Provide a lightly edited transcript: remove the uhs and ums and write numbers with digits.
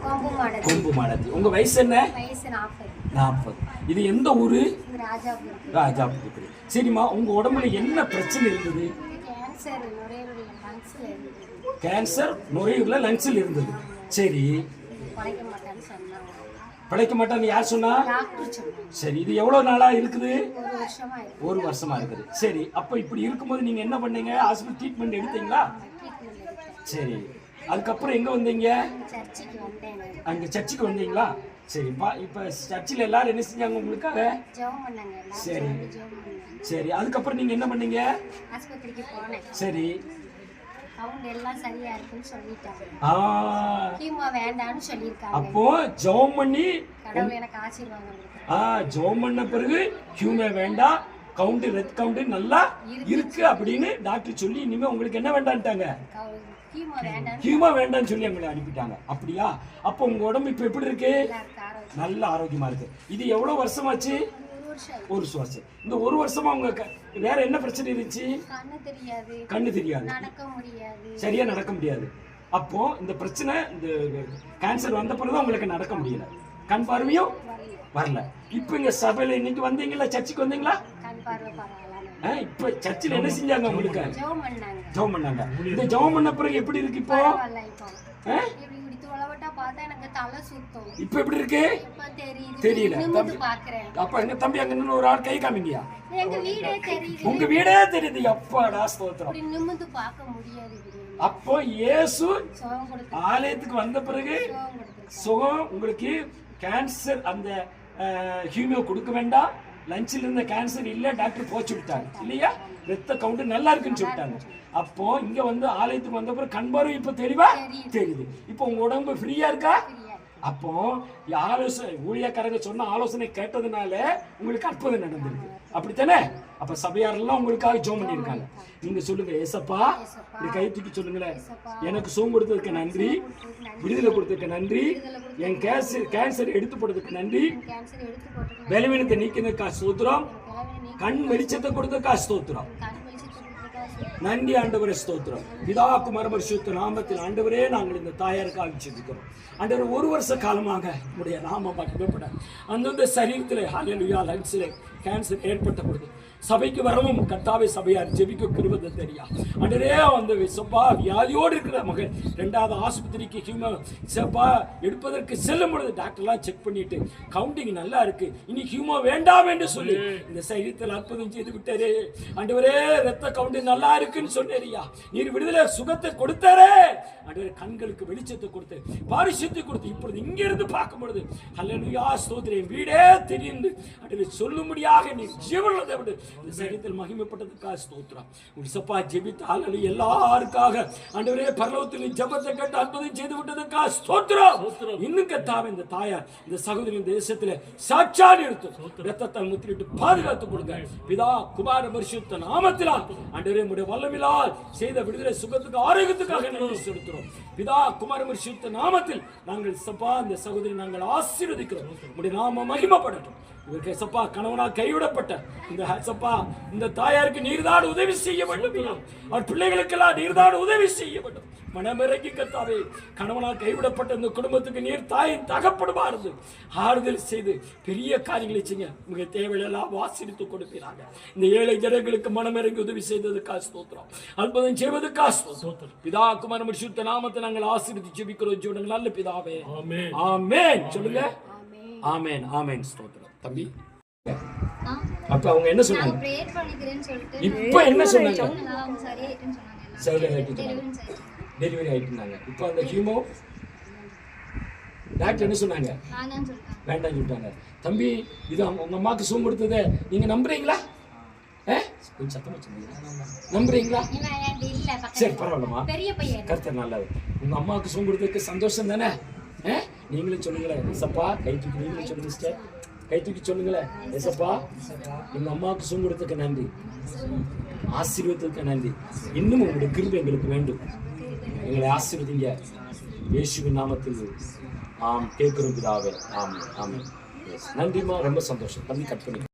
கொம்பு மாடத்தி. உங்க வயசு என்ன? 40. இது எந்த ஊரு? ராஜாபுரி. சரிம்மா, உங்க உடம்புல என்ன பிரச்சனை இருந்தது? கேன்சர் நுரையீரல்ல லங்ஸ்ல இருந்தது. சரி, பிழைக்க மாட்டான்னு யார் சொன்னா? சரி, இது எவ்வளவு நாளா இருக்குது? 1 வருஷமா இருக்குது. சரி, அப்ப இப்படி இருக்கும்போது நீங்க என்ன பண்ணீங்க? ஹாஸ்பிட்டல் ட்ரீட்மெண்ட் எடுத்தீங்களா? சரி, அதுக்கப்புறம் எங்க வந்தீங்க? அங்க சர்ச்சுக்கு வந்தீங்களா? சரிப்பா, இப்ப சர்ச்சில் எல்லாரும் என்ன செஞ்சாங்க உங்களுக்காக? சரி சரி, அதுக்கப்புறம் நீங்க என்ன பண்ணீங்க? சரி, அப்போ ஜெபம் பண்ணி ஜெபம் பண்ண பிறகு ஹியூமே வேண்டாம், ரெட் கவுண்ட் நல்லா இருக்கு அப்படின்னு டாக்டர் சொல்லி இனிமே உங்களுக்கு என்ன வேண்டான்ட்டாங்க? ஹியூமா வேண்டாம்னு சொல்லி எங்களை அனுப்பிட்டாங்க. அப்படியா? அப்போ உங்க உடம்பு இப்ப எப்படி இருக்கு? நல்ல ஆரோக்கியமா இருக்கு. இது எவ்வளவு வருஷமாச்சு? 1 வருஷம். இந்த 1 வருஷமா உங்க வேற என்ன பிரச்சனை இருந்துச்சு? கண்ணு தெரியாது, சரியா நடக்க முடியாது. அப்போ இந்த பிரச்சனை, இந்த கேன்சர் வந்த பிறகுதான் உங்களுக்கு நடக்க முடியல, கண் பார்வையும் வரல. இப்ப இங்க சபையில இன்னைக்கு வந்தீங்களா? சர்ச்சுக்கு வந்தீங்களா? இப்ப சர்ச்சில் என்ன செஞ்சாங்க உங்களுக்கு? ஜெபம் பண்ணாங்க. இந்த ஜெபம் பண்ண பிறகு எப்படி இருக்கு இப்போ? இப்ப எப்படி இருக்கு? தெரியல. அப்ப எங்க தம்பி அங்க நின்னு ஒரு ஆள் கை காமிங்கயா. உங்க வீடே தெரியுது. அப்பாடா ஸ்தோத்திரம். அப்போ இயேசு ஆலயத்துக்கு வந்த பிறகு சுகம் உங்களுக்கு. கேன்சர் அந்த ஹீமியோ கொடுக்க வேண்டாம், லஞ்சில் இருந்த கேன்சர் இல்ல, டாக்டர் போச்சு விட்டாங்க இல்லையா? ரத்த கவுண்ட் நல்லா இருக்குன்னு சொல்லிட்டாங்க. அப்போ இங்க வந்து ஆலயத்துக்கு வந்த பிறகு கண் பார்வை இப்ப தெளிவா தெரியுது. இப்போ உங்க உடம்பு ஃப்ரீயா இருக்கா? அப்போ ஊழியக்காரங்க சொன்ன ஆலோசனை கேட்டதுனால உங்களுக்கு அற்புதம் நடந்திருக்கு, அப்படித்தானே? அப்ப சபையாரெல்லாம் உங்களுக்காக ஜெபம் பண்ணியிருக்காங்க. நீங்க சொல்லுங்க, ஏசப்பா, இப்படி கை தூக்கி சொல்லுங்களேன், எனக்கு சுகம் கொடுத்ததுக்கு நன்றி, விடுதலை கொடுத்ததுக்கு நன்றி, என் கேன்சர் எடுத்து போட்டதுக்கு நன்றி, பலவீனத்தை நீக்கினதுக்கா ஸ்தோத்திரம், கண் வெளிச்சத்தை கொடுத்ததுக்கா ஸ்தோத்திரம். நன்றி ஆண்டவரே, ஸ்தோத்திரம். பிதா குமார பரிசுத்த நாமத்தில் ஆண்டவரே, நாங்கள் இந்த தாயாருக்காக செஞ்சுக்கிறோம். ஆண்டவர் 1 வருஷ காலமாக உடைய நாம மகிமைப்பட அந்தந்த சரீரத்தில் ஹல்லேலூயா லங்ஸில் கேன்சர் ஏற்பட்ட பொழுது சபைக்கு வரவும் கர்த்தாவே சபையார் ஜெபிக்க கிருபை தெரியா. ஆண்டவரே, அந்த சப்பா வியாதியோடு இருக்கிற மகன் 2வது ஆஸ்பத்திரிக்கு ஹியூமா எடுப்பதற்கு செல்லும் பொழுது டாக்டர்லாம் செக் பண்ணிட்டு கவுண்டிங் நல்லா இருக்கு, இனி ஹியூமா வேண்டாம் என்று சொல்லி இந்த சரீரத்தில் அற்புதம் செய்து விட்டாரே. ஆண்டவரே, ரத்த கவுண்டிங் நல்லா இருக்குன்னு சொன்னேரியா, நீர் விடுதலை சுகத்தை கொடுத்தாரே. ஆண்டவரே, கண்களுக்கு வெளிச்சத்தை கொடுத்து பாரிசத்தை கொடுத்து இப்பொழுது இங்கிருந்து பார்க்கும் பொழுது ஹல்லேலூயா ஸ்தோத்திரம், வீடே தெரிந்து ஆண்டவரே சொல்லும்படியாக நீ ஜீவனத்தை விடு இந்த சரீரத்தில் மகிமைப்பட்டதுக்காக ஸ்தோத்திரம். உசப்பா ஜெபித்த ஹல்லேலூயா எல்லாருக்காக ஆண்டவரே பரலோகத்தில் ஜெபத்தை கேட்டு அற்புதம் செய்து விட்டதுக்காக ஸ்தோத்திரம். இன்னும் கர்த்தாவே, இந்த தாயார் இந்த சகோதரி தேசத்தில் சாட்சியாக எடுத்து ரத்தத்தால் முத்திரிட்டு பாதுகாத்து கொடுங்க. பிதா குமார பரிசுத்த நாமத்தில் ஆண்டவரே உம்முடைய வல்லமையால் செய்த விடுதலை சுகத்துக்கு ஆரோக்கியத்துக்காக நன்றி செலுத்துகிறோம். பிதா குமார பரிசுத்த நாமத்தில் நாங்கள் சப்பா இந்த சகோதரி நாங்கள் ஆசீர்வதிக்கிறோம். உம்முடைய நாம மகிமைப்படட்டும். இவருக்கு சப்பா கணவனா கைவிடப்பட்ட இந்த சப்பா இந்த தாயாருக்கு நீர்தான் உதவி செய்ய வேண்டும். அவர் பிள்ளைகளுக்கெல்லாம் நீர்தான் உதவி செய்ய வேண்டும். மனமிறங்கி கர்த்தாவே, கணவனா கைவிடப்பட்ட இந்த குடும்பத்துக்கு நீர் தாயின் தகப்படுமாறு ஆறுதல் செய்து பெரிய காரியங்களை செய்ய உங்க தேவையெல்லாம் வாசித்து கொடுக்கிறாங்க. இந்த ஏழை ஜனங்களுக்கு மனமிறங்கி உதவி செய்ததுக்காக ஸ்தோத்திரம், அற்புதம் செய்வதற்காக ஸ்தோத்திரம். பிதா குமார பரிசுத்த நாமத்தை நாங்கள் ஆசீர்வதித்து ஜெபிக்கிறோம். ஜீவனுள்ள நல்ல பிதாவே, ஆமென் ஆமென் சொல்லுங்க. ஆமென் ஆமென் ஸ்தோத்திரம். தம்பி, அப்ப அவங்க என்ன சொன்னாங்க? இப்ப என்ன சொன்னாங்க? டெலிவரி ஆயிட்டுனாங்க. இப்போ அந்த ஹீமோ டாக்டர் என்ன சொன்னாங்க? வேண்டாம் சொல்லிட்டாங்க. தம்பி, இது உங்க அம்மாவுக்கு சுகம் கொடுத்ததை நீங்க நம்புறீங்களா? கொஞ்சம் சத்தமா சொல்லுங்க, நம்புறீங்களா? சரி, பரவாயில்லம்மா, கருத்து நல்லது. உங்க அம்மாவுக்கு சுகம் கொடுத்ததுக்கு சந்தோஷம் தானே? நீங்களும் சொல்லுங்களேன், ஏசப்பா கை தூக்கி நீங்களும் சொல்லுங்க சிஸ்டர், கை தூக்கி சொல்லுங்களேன், ஏசப்பா எங்க அம்மாவுக்கு சுகம் கொடுத்ததுக்கு நன்றி, ஆசீர்வாதத்துக்கு நன்றி, இன்னும் உங்களுடைய கிருபை எங்களுக்கு வேண்டும், எங்களை ஆசீர்வதிங்க இயேசுவின் நாமத்தில் கேட்கிறோம் பிதாவே. ஆமென் ஆமென். நன்றிமா, ரொம்ப சந்தோஷம். தம்பி கட் பண்ணி